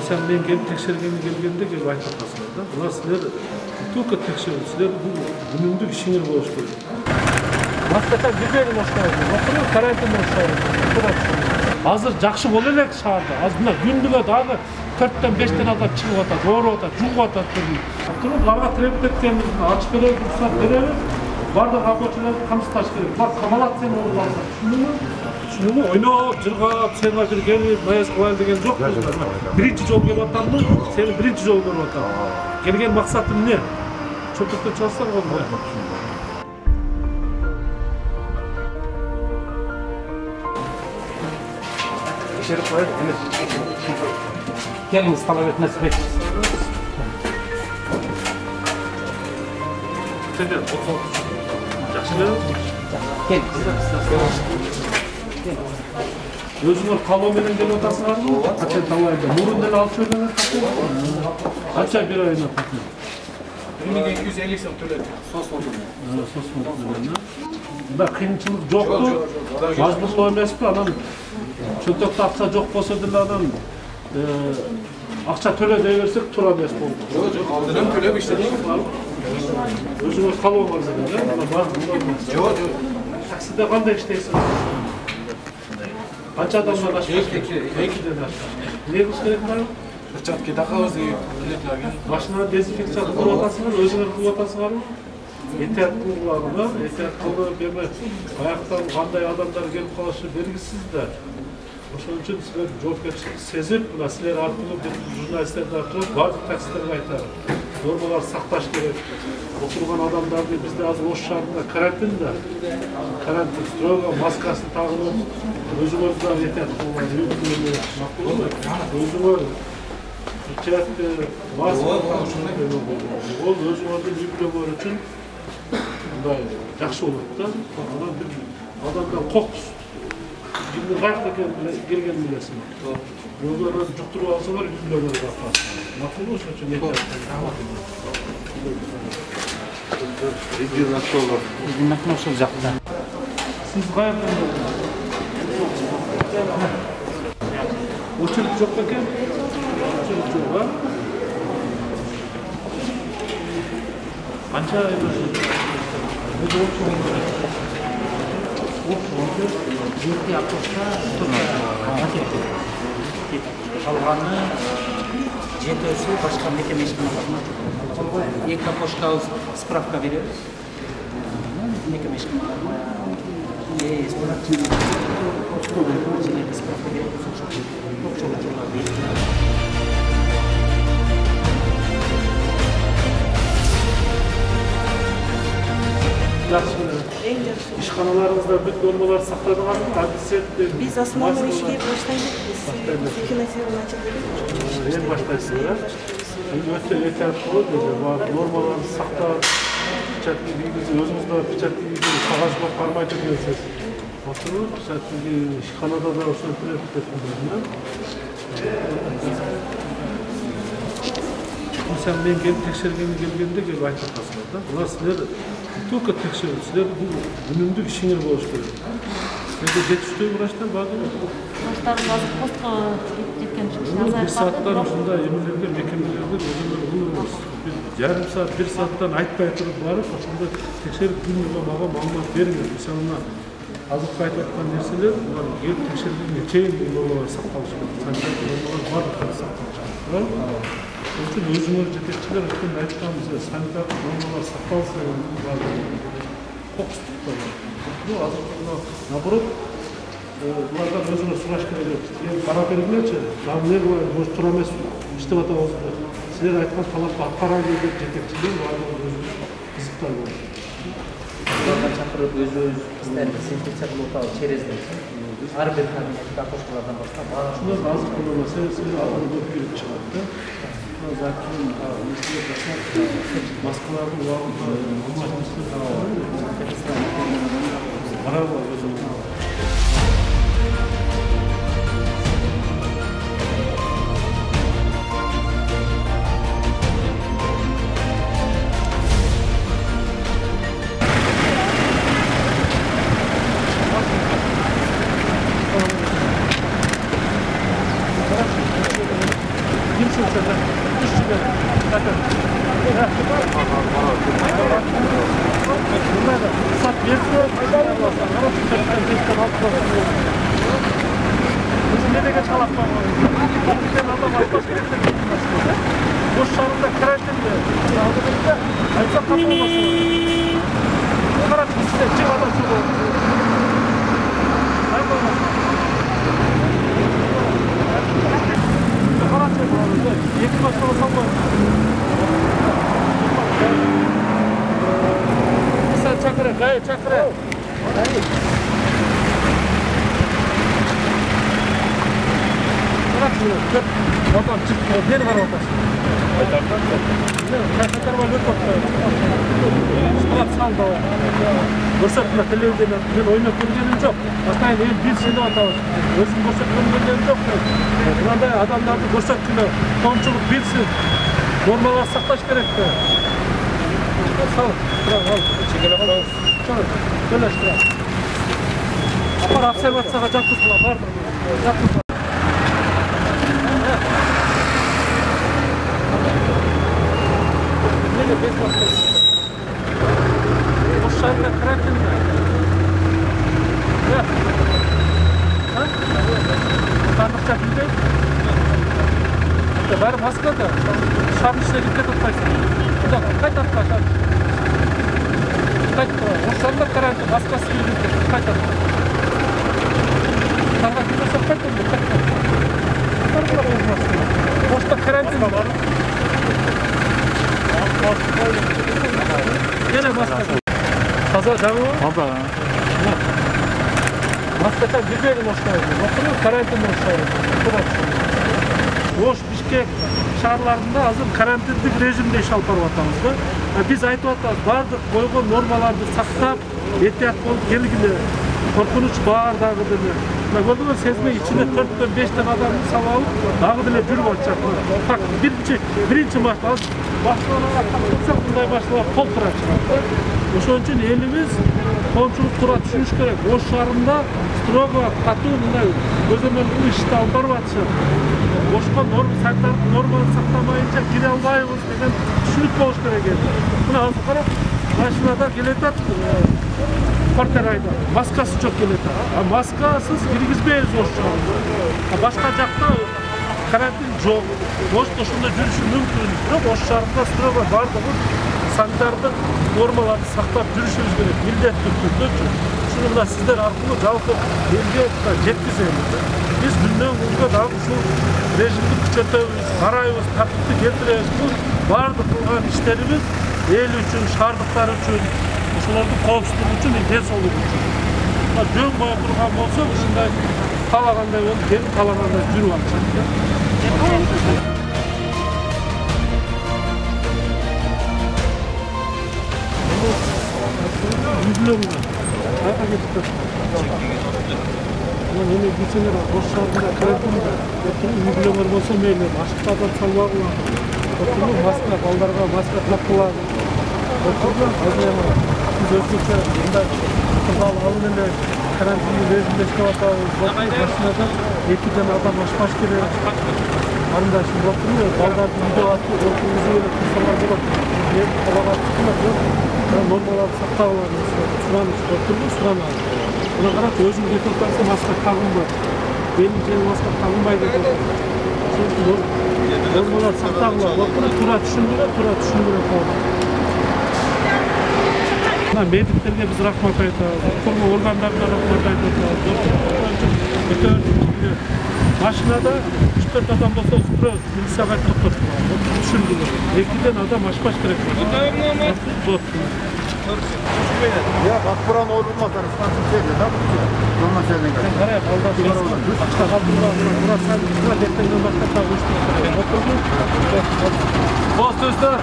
Sen ben gelip tekşergeni gelgende gelip aytып атасыңар да. Мына силер только текшерүү, силер бул күнүмдүк ишиңер болуш керек. Маскача бизерин оштойбуз. Отуруп карантин оштойбуз. Азыр жакшы боло элек шаарда. Азыр мына күндүгө дагы 4-тен 5-тен адам чыгып атат, ооруп атат, жугуп атат. Отуруп алга тиреп кеткенибизди ачып беребиз, уруксат беребиз. Бардык рабочийлерди камсыздаш керек. Бак камалат сен болуп алсаң. Түшүнүңбү? Ойноп, жыргап, сен бир келип, маяс кылайын деген жок. Биринчи жолу келип атаммын, сени биринчи жолу көрүп атам. Келген максатым эмне? Чөптүктөн чыгасың го. Текшерип коелу, эмес. Келиңиз, талап этмес бек. Сендер, жакшы эле. Кел. Өзүңөр калоо менен келип атасыңарбы? Качан талайда? Мурун деле алып жүргөндөр качан? Канча бир айына качан? 1250 сом төлөдү. Сос фондунан. Сос фондунан. Мында кыйынчылык жокпу? Мажбурлоо эмеспи? Анан чөнтөктө акча жок болсо деле анан акча төлө дей берсек туура эмес болду. Жок, алдынан төлөп иштедик. Өзүңөр калоо бар деген, да? Жок. Таксиде кандай иштейсиз? Канча адамдан ашып? 2 ден ашып. Эмне кылыш керек бар? Перчатка такабыз келетлерге. Машина дезинфекция кылып атасыңар, өзүңөр кылып атасыңарбы? Этият кылгыла, этият кылып эме аяктан кандай адамдар келип калышы белгисиз да. Ошон үчүн силер жоопкерчилик сезип, мына силер аркылуу бир журналисттерди аркылуу бардык таксистерге айтабыз. Нормаларды сакташ керек. Отурган адамдарды бизде азыр Ош шаарында карантин да. Карантин строго маскасын тагынып, өзүңөрдү да этият кылып, өзүңөр перчатка, маска ол өзүңөрдү үйгөлөр үчүн мындай жакшы болот да. Анан бир адамдан кокус кимдин каяктан келгенин билесиң. Бирөөлөр жуктуруп алсаңар үйлөрүңөргө калат. Макулбу ошон үчүн этият. Регионатор ошол жакта. Сиз каяктан келдиңиз? Очередь жок экен? Очередь жок, а? Канча жети автобуста калганы жетөөсү башка мекеме ишканаларына. 2 окошкабыз справка беребиз. Мекеме ишканаларына. Справка беребиз. İşxanalarınızda bütün normalar sakladınız mı? Biz основной işe başlaydık. İki mesele açıldı. En baştaysınız. Öte ehtiyatlı normalarını sakla, pişatlı bilgisi, özünüzde pişatlı bilgisi, kağız koparmayı çekiyorsunuz. Oturup, pişatlı işxanada da olsun türlü etmediğinden. Sen ben gelip tekşergeni gelgende gelip aytып атасыңар да. Мына силер только текшерүү, силер бул күнүмдүк ишиңер болуш керек. Силерде жетиштүү врачтар барбы? Врачтардын азыр постко жеткен азайып сааттан ушундай эмелерге мекемелерде өзүңөр жарым саат, 1 сааттан айтпай туруп барып, ошондо текшерип күнүгө мага маалымат бериңер. Мисалына азыркы айтып аткан нерселер, булар келип текшергенге чейин нормалар сакталышы керек. Санитарлык нормалар бардыгы сакталышы керек. Üçün özümüz жетекçiler için aytkanımız sanitарлык нормалар сакталса, kokustuk da var. Bu azıcık naborot, bunlardan özümüz suraş керек. Para verilmeyince, ne var, boş duramaz, işte vata olsun. Sizler aytkan talapta atkaran gibi жетекçiler var, özümüz kızıklar var. Bunlardan çakırıp öz kızlarını dezenfeksiya kılıp alıp çerezden. Her bir kabinetten koşkulardan başka. Şunlar azıcık kullanma, siz adını dökülüp çıkarttı. Zaten maskaların varlığı olmamıştır. Para var özümüzde. üçüncü. Bakın. Bunlar da sat verse, biz nereye çalaklanmalıyız? Bizden adam başka bir şey bilmez. Boş şarında karantinde, sağlıkta aysa kapılması var. Karantin size çık adam çok oldu. Hayır olmaz. Karantin var. Yeki başka olsam var. Sen çakıra, gayet çakıra. Bırak şunu, gör. Adam çıktı, beni var orada. Kaçaklar var, gör bakıyor. Sıkılat saldı o. Görsatma, televizyonda, ben oyuna görgenim çok. Hatta bir sene atamış. Özüm görsatma görgenim çok. Burada adamlarda görsatma, komşuluk bilsin. Normalar saklaş gerekti. Sağ ol, bırak al. Çekelim al. Çağır, birleştir. Apar observatsiyaga жаткызгыла бардыр. Жаткызгыла. Неге без маска? Ошайга карантинде. Я. Ha? Tanıkça bildi. Bari maskada. Şarm işine dikkat etmeysin. Burada kayıt atma şarm. Kayıt atma. Ошанда karantin maskası bildi. Kayıt atma. Tanıkça bilirse kayıt atma. Kayıt atma. Tanıklar olmaz. Boşta karantin var. Gene maskası. Taza devam mı? Abla. Maskata güzel boştaydı. Bakın karantin boştaydı. Oş Bişkek şehirlerinde hazır karantinlik rejimde iş alып барып да. Biz aytып атабыз, бардык койгон нормаларды сактап, этият болуп келгиле. Коркунуч бар дагы деле. Мына көрдүңөр сезмей ичине 4-5 адамды салып алып, дагы деле жүрүп атышат. Так биринчи марта башталган катылса мындай башталып толтура чыгат. Ошон үчүн элибиз коомчулук туура түшүнүш керек. Ош шаарында строго катуу мындай көзөмөлдүү ишти алып барып атышат. Boşka normal saklamayınca gire almayız деген düşünüp boş керек edi. Buna hazır karab, başına da geletat kvartirayda. Maskası çok geletat. Maskasız girgizmeyiz oş şarında. Başka jakta karantin жоқ. Boş toşunda жүрүшү мүмкүн. Бирок oş şarında strogo бардыгы санитардык нормаларды сактап жүрүшүбүз керек. Милдеттүү түрдө. Şunu da sizler arkalı жалпы elge жеткизебиz. Biz günden günge dagы şu rejimni күчөтөбүz, карайбыз, тартипти келтиребиz. Бул бардык кылган иштерибиз эл үчүн, шаардыктар үчүн, ошолордун коопсуздугу үчүн, ден соолугу үчүн. Жөн кое турган болсо, ушундай каалагандай болуп, келип каалагандай жүрүп атышат. Meni geçenler boş şartında karantinda uygulamalar bolsa meyli ашыкта адам салбагыла. Отурду маска балдарга маска таккыла. Отурду азыр biz өзгөчө мындай кызал алып эле карантин режимде иштеп атабыз. Башына да 2 адам ашпаш керек. Анда ушул отурду балдарды үйдө атып отургузуп эле кызалар болот. Мен калагатыкмын. Нормаларды сактагыла сураныш отурду суранат. Buna karab özüm getirtarsa maska tagınmaz. Benim için maska tagınmaydı dedi. Çünkü normalar saktağılar. Bakın tura düşündüre kaldı. Mediklerine biz rahmat aytабыз. Kurma organlarına rahmat aytабыз. Maşinada 3-4 adam bolsa üstüne milisaga tuttu. Düşündüler. 2 adam aşpaş gerek var. Ya bak buranın olmazlar, ıslansın şeyle, ne yapacağız? Normal şeyden geldi. Karaya baldan sonra başka kaldırma, burası sadece şuna defterden başka tavuştu. Oturdu. Boz sözler.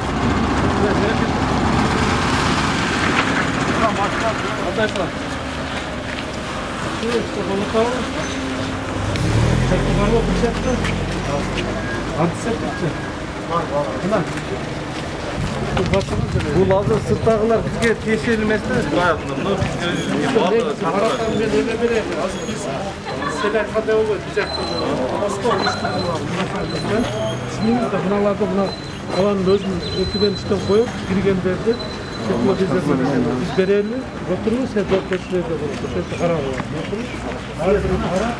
Aday falan. Şu işte balık var. Çekti var mı? Bir çekti. Antiseptikçi. Var. Bu lazım sırtdağılar bizge teşerilmesiniz. Barattan ben öyle vereyim. Az biz Sen aytқандай болбойт, биз айткандай. Москва үстүн синеңиз да мыналарды мына аланын өзүн экиден үчтөн коюп, киргендерди биз берели, отуруңуз, сен көрсөтүлөрдө болот. Ошентип карап алыңыз. Ар бир карап.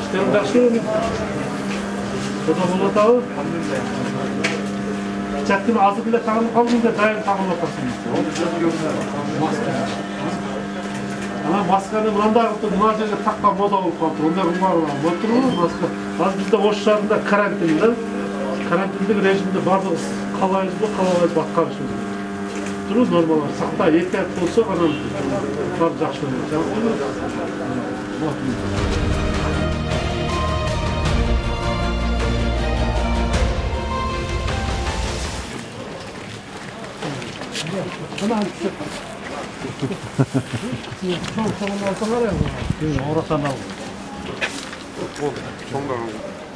İşlerim жақсы ма? Бұда болады ау? Чәттің азы біле тағылып қалдыңда дайым тағылып атасың. Ана масканы мында қылды, мына жерге таққа мода болып қалды. Онда құмарлы отыру, маска. Az bizde Ош шарында карантинде, карантиндік режимде барлығы қалайыз ба, қалайыз баққарышымыз. Тұру нормалар, сақта етәк болса, ғанам бар жақсы болады. Ana hadi. Çoğun alsalar ya. Orasan al.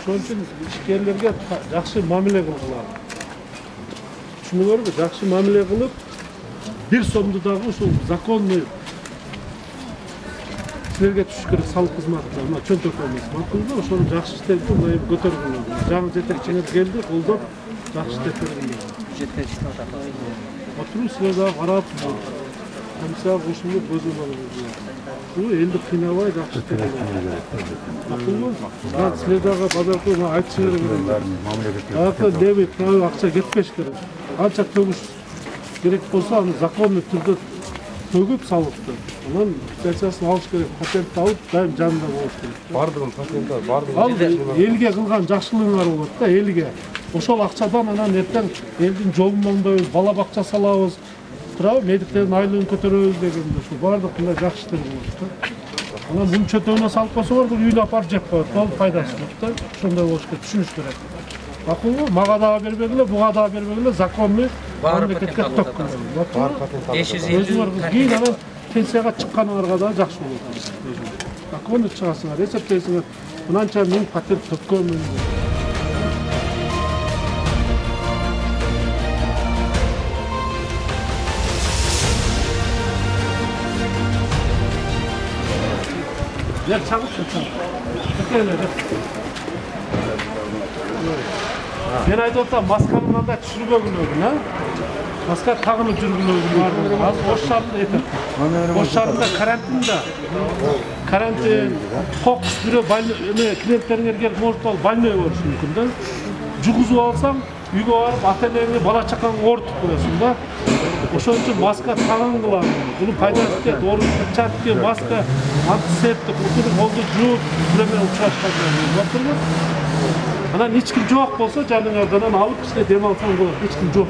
Şunun için işgərlərə yaxşı muamele qılırlar. Şunu görüb, yaxşı muamele qılıb bir somdu dağı uşul zakonlu sizlerge түшүш керек салык кызматында, мына чөнтөк эмес. Макулда ошону жакшы иштепти, мына көтөргөн. Жаңы жетекчиңиз келди, колдоп жакшы иштеп берген. Бюджеттен иштеп атат. Отуруу силер дагы карап, комиссар ушуну көзүн алып. Бул элди кыйнабай жакшы иштеп берген. Макулбу? Силер дагы базарда айтышыңар керек. Ата дебит, акча кетпеш керек. Канча төгүш керек болсо, аны законный түрдө төгүп салыпты. Анан лицензиясын алыш керек, патент алып, дайым жанында болуш керек. Бардығын патент алып, бардығын. Ал элге кылган жакшылыгыңар болот да, элге. Ошол акчадан анан эртең элдин жолун оңдойбуз, бала бакча салабыз, туурабы, медиктердин айлыгын көтөрөбүз дегенде ушу баардык мындай жакшы иштер болот да. Анан мунун чөтөгүнө салып койсоңор, бул үйлү апарып жеп коет, ал пайдасы жок да. Ошондой болуш керек, түшүнүш керек. Макулбу? Мага дагы бербегиле, буга дагы бербегиле, законный мамлекетке төккүн. Өзүңөр кийин анан пенсияга чыкканыңарга да жакшы болот. Законный чыгасыңар, эсептейсиңер. Мынанча мен патент төккөнмүн. Ya çabuk çabuk. Ben aytып масканы да түшүрбөгүлөгүн, а? Маска тагынып жүргүлөгүн. Az Ош шаарында этеп. Ош шаарында карантин, кокус бирөө клиенттериңер келип может ал больной болушу мүмкүн да. Жугузуп алсаң, үйгө барып ата-энеңи, бала чакаңды оорутуп коесуң да. Ошон үчүн маска тагынгыла. Бунун пайдасы тек орун перчатка, маска, антисептик, утуруп колду жууп, биремен учурашканда болот. Анан эч ким жок болсо, жаныңардан алып кичине дем алсаң болот. Эч ким жок.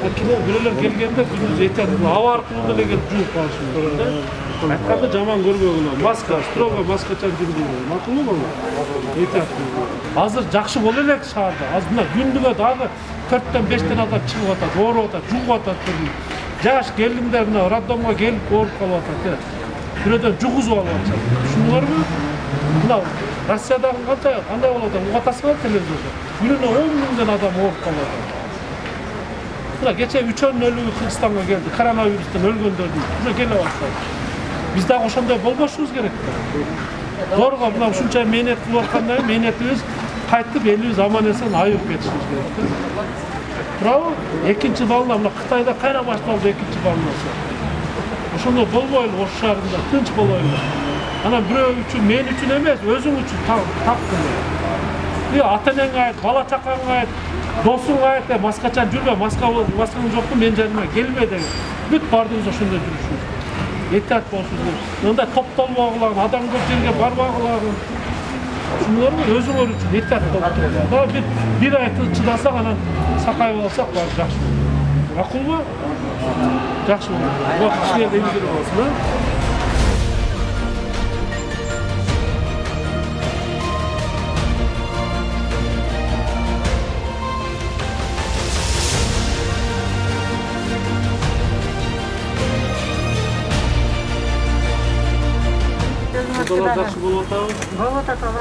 Бирөөлөр келгенде күнүз этет, аба аркылуу деле келип жууп калышы мүмкүн да. Айтканда жаман көрбөгүлө. Маска, строго маскачан жүргүлө. Макулбу? Этет. Азыр жакшы боло элек шаарда. Азыр мына күндүгө дагы 4-тен 5-тен адам чыгып атат, ооруп атат, жугуп атат. Жаш келиндер мына роддомго келип ооруп калып атат. Бирөөдөн жугузуп алып атышат. Түшүндүңөрбү? Мына Россиядагы кандай болот? Угатасыңар телевизордо. Күнүнө 10 миңден адам ооруп калып атат. Мына кече 3 өлүү Кыргызстанга келди. Коронавирустан өлгөндөрдүн уже келе баштады. Биз дагы ошондой болбошубуз керек. Зорго мына ушунча мээнет кылып аткандай, мээнетибиз кайтып элибиз аман-эсен айып кетишибиз керек. Туурабы? Экинчи бална мына Кытайда кайра башталды экинчи балнасы. Ошондой болбойлу Ош шаарында тынч болойлу. Анан бирөө үчүн, мен үчүн эмес, өзүң үчүн таптым. Ата-энеңе айт, бала чакаңа айт, досуңа айт, маскачан жүрбө, маскаң жокпу, мен жаныма келбе деген. Бүт бардыңыз ошондой жүрүшүңүз. Этет болушуңуз. Мындай топтолбогулагын, адам көп жерге барбагылагын. Шунларны өзүңөр үчүн этет болуп турат. Дагы бир ай чыдасак, анан сакайып алсак, баары жакшы болот. Макулбу? Жакшы болот. Бул кишилерге илгири болсун, а? Dolar жақсы болот атабы? Болот атабы.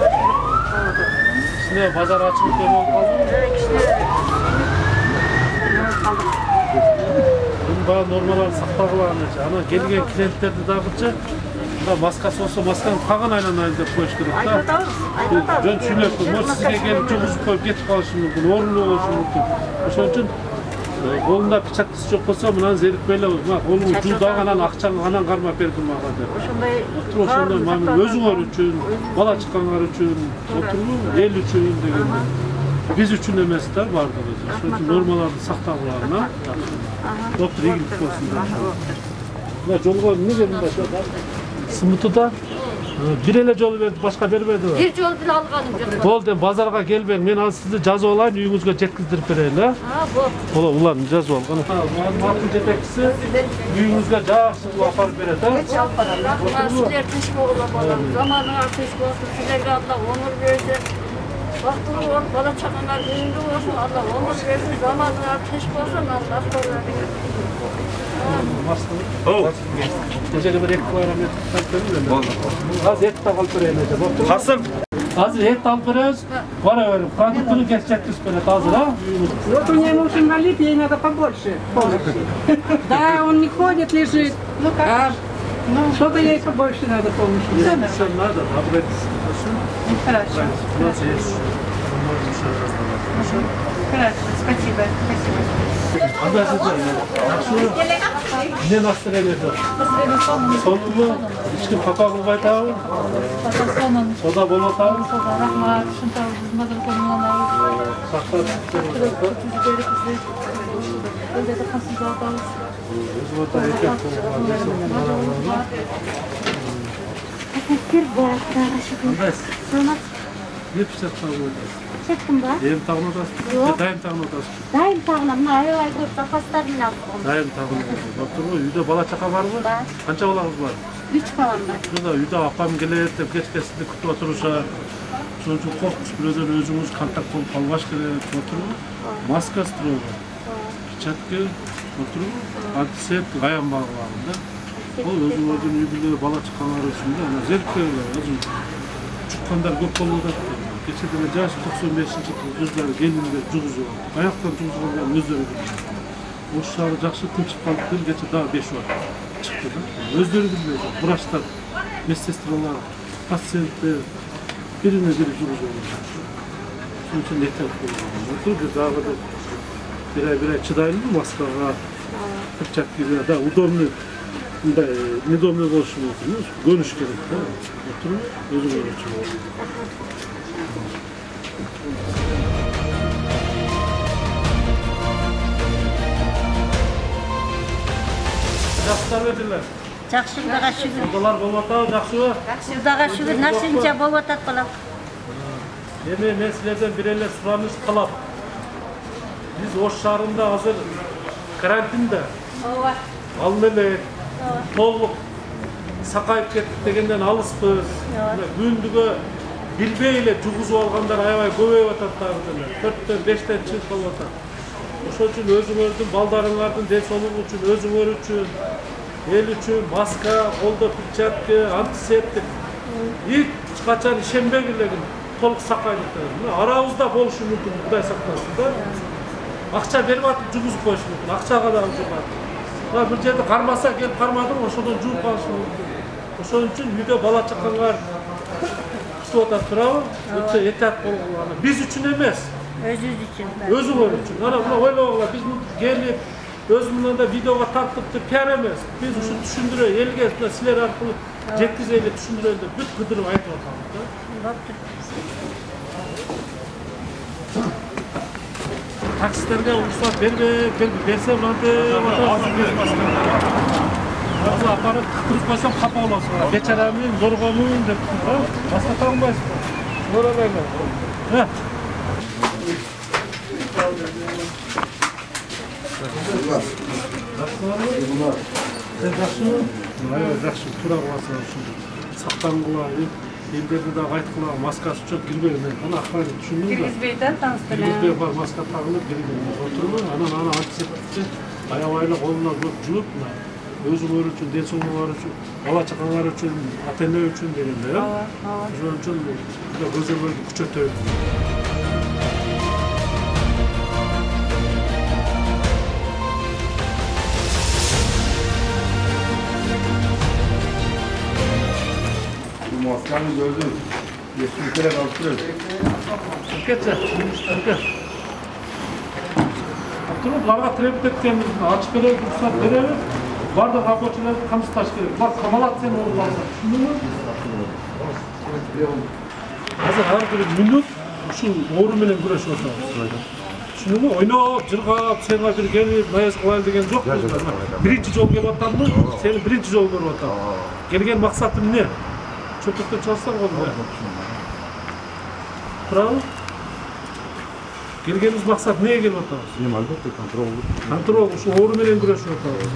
Силер базар ачылып деп болуп калдыңбы? kaldık. Bunun bayağı normal saklagılarını. Ana gelgen klientlerdi dağıtça. Da maskası olsa maskanın tağın aylanaydı dep koyuş керек da. Жөн сүйлөп, mo sizge gelip жугузуп koyup ketip kalışı mümkün, orunlu oluşu mümkün. Ошон үчүн колунда печаткасы жок болсо мынаны зерикпей эле колуңду жуудаган анан акчаңы анан кармап бергин мага деп. Ошондой мамиле өзүңөр үчүн, бала чыкканыңар үчүн, отурбу, эл үчүн дегенде. Биз үчүн эмес да бардыгы. Ошон үчүн нормаларды сактагыларына доктор ийгилик болсун деп. Мына жолго эмне келдиңдер? Сымытыда bir ele жол берди, башка бербеди. Bir жол bile algaным yok. Болду, базарга келбең. Мен ал сизди жазып алайын, үйүңүзгө жеткиздирип берейин, а? Болду. Боло, улан жазып алган. Мактын жетекчиси үйүңүзгө жакшы апарып берет, а? Sizler tinch bolgular bolam. Zamanыңар tinch bolsun, sizlerge Allah onur bersin. Baktığın olup bala çakanlar ünlü olsun, Allah onur versin. Zamanыңар tinch bolsun, Allah korusun. Gecede bir ek bayram ettik. Az et de alıp vereyim. Kasım. Hazır et alıp veriyoruz. Para verin. Produktunu geçecektir böyle hazır ha. Вот у меня муж инвалид, ей надо побольше помощи. Да, он не ходит, лежит. Ну как? Что-то ей побольше надо помощи. Все надо, обратиться. Хорошо. У нас есть. Хорошо, спасибо. Спасибо. Ne настроение? Сонун mu? Ички папа кылбай атабы? Сода болуп атабы? Рахмат, ушунтабыз мазар колуңалар. Сактап Өзү касымда атабыз. Өзү эркек болгон. Кандайсыз? Не пишет калып Çektim ben. Daim tağın odası. Yok. Daim tağın odası. Daim tağına, mına ay koyup da kaslarını aldım. Daim tağın odası. Doktor mu? Uyda bala çaka var mı? Var. Kança balağınız var? 3 falan var. Şurada uyda apam gelir de geçkesinde kutu oturuşa. Şunun için korkmuş birden özümüz kontakt olup kalbaş gerek. Doktor mu? Maskası duruyor. Piçatki. Doktor mu? Antiseptik ayan bağlarında. O özüm özüm yübüleri bala çıkanlar üstünde. Zevkleri özüm. Çıkanlar gök oluyor. Geçirdiğinde yaş 95-ci kızları gelinler cüzü oldu. Ayaktan cüzü olmayan özleri bildi. O şahı жақсы tımçık kalıp bir geçe daha 5 var çıktı da. Özleri bilmedi. Vraçlar, medsestralar, pasyentler birine biri cüzü oldu. Şunun için yeter kullanıldı. Oturdu dağı da birer çıdaylı mı maskara, kırçak gibi da udonlu, nedomlu oluşu mümkün. Görüş gerek. Oturun, özüm ölçüm oldu. Жақсылар өтілер. Жақсы Құдайға шүкір. Құдалар болып атау, жақсы ба? Құдайға шүкір, нәрсенше болып атат балам. Мен сілерден бір еле сұраныс қалап. Біз Ош шарында азыр карантинда. Алмеле, толық сақайып кеттік дегенден алыспыз. Бүгіндігі білбейле жұғызу алғандар аябай көбейіп ататтарыдың. 4-тен 5-тен шығып қалып атат. Ошон үчүн өзүңөрдүн балдарыңардын денсаулыгы үчүн, өзүңөр үчүн, эл үчүн маска, колдо перчатка, антисептик эч качан ишенбегилегин толук сакайлыктар. Арабызда болушу мүмкүн, Кудай сактасын да. Акча берип атып жугузуп коюшу мүмкүн, акчага да жугат. Бир жерде кармаса келип кармадым, ошодон жууп калышы мүмкүн. Ошон үчүн үйдө бала чакаңар күтүп атат турабы? Өтө этат болгон. Биз үчүн эмес. Özünüz için. Özüңөр үчүн. Ана мына ойлогула, биз келип, өзүмүнөн да видеого тартыпты, пиар эмес. Биз ушу түшүндүрөй, элге мына силер аркылуу жеткизели түшүндүрөйүн деп бүт кыдырып айтып атабыз да. Таксистерге уруксат берсе мынтип азыр апарып кырып койсом капа болосуң. Бечарамын, зоргомун деп, башка тагынбайсызбы? Зоробайбы. Жақсы, тура қыласың үшін сақтанғыла, елдерді дағы айтқыла, маскасы жоқ кірбеймін. Ана ақпайды түсіндім бе? Киргизбейден таныстырып. Кіргізбей бар маска тағылып кірбеймін. Отырмын, ана антисептикті аябайлы қолына көп жуып, өзіңөр үшін, денсаулығыңар үшін, бала чақаңар үшін, ата-ана үшін дегенде, ja? Ошон үчүн өзүңөрдү күчөтөйүн. Maskanı gördüm. Yeşil kere kaldırır. Şirketçi, şirket. Abdurrahman, larga tirebit etkenimizin açık verelim, ruhsat verelim. Barda raporçular kamçı taş gerek. Bak kamalat sen oğul alsa. Şunu mu? Hazır her bir minut şu oğru menen güreş olsa. Şunu mu? Oynap, jırgap, sen bir gelip, mayas koyal degen yok mu? Birinci jol gelip atan mı? Senin birinci jol görüp atan. Gelgen maksatın ne? Çöpükte çalışsan olur. Bravo. Gelgenimiz maksat neye gelip atamız? Benim albatta kontrol olur. Kontrol, şu oğru menen güreş atamız.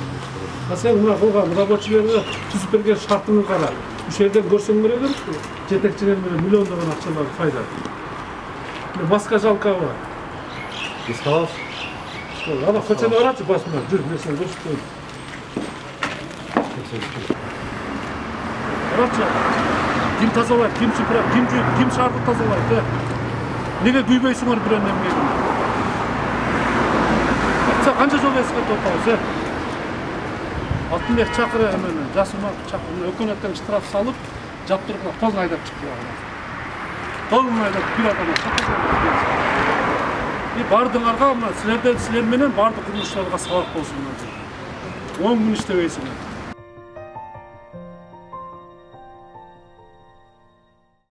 Ha sen buna koygan, raporçularına tüzüp bergen şartını kara. Bu yerden görsen bile görüp jetekçiler milyonlagan akçalar fayda. Maska jalka var. Biz kalas. Ana koçanı araçı basma. Dur mesela göster. Araçı. Kim tazalar, kim çıpırak, kim şarkı tazalar de. Nege güybeysin var bir önlem gelin. Sen kanca jol eski topağız he. Altındaki çakırı hemen jasımak çakırını ökünetten ştraf salıp japtırıkla tol aydap çıkıyor. Tol aydap bir adama çakırıyor. Bardыңарға, sizler менен барды құрылысшыларға сабақ болсын. 10 gün iştебейсіңер.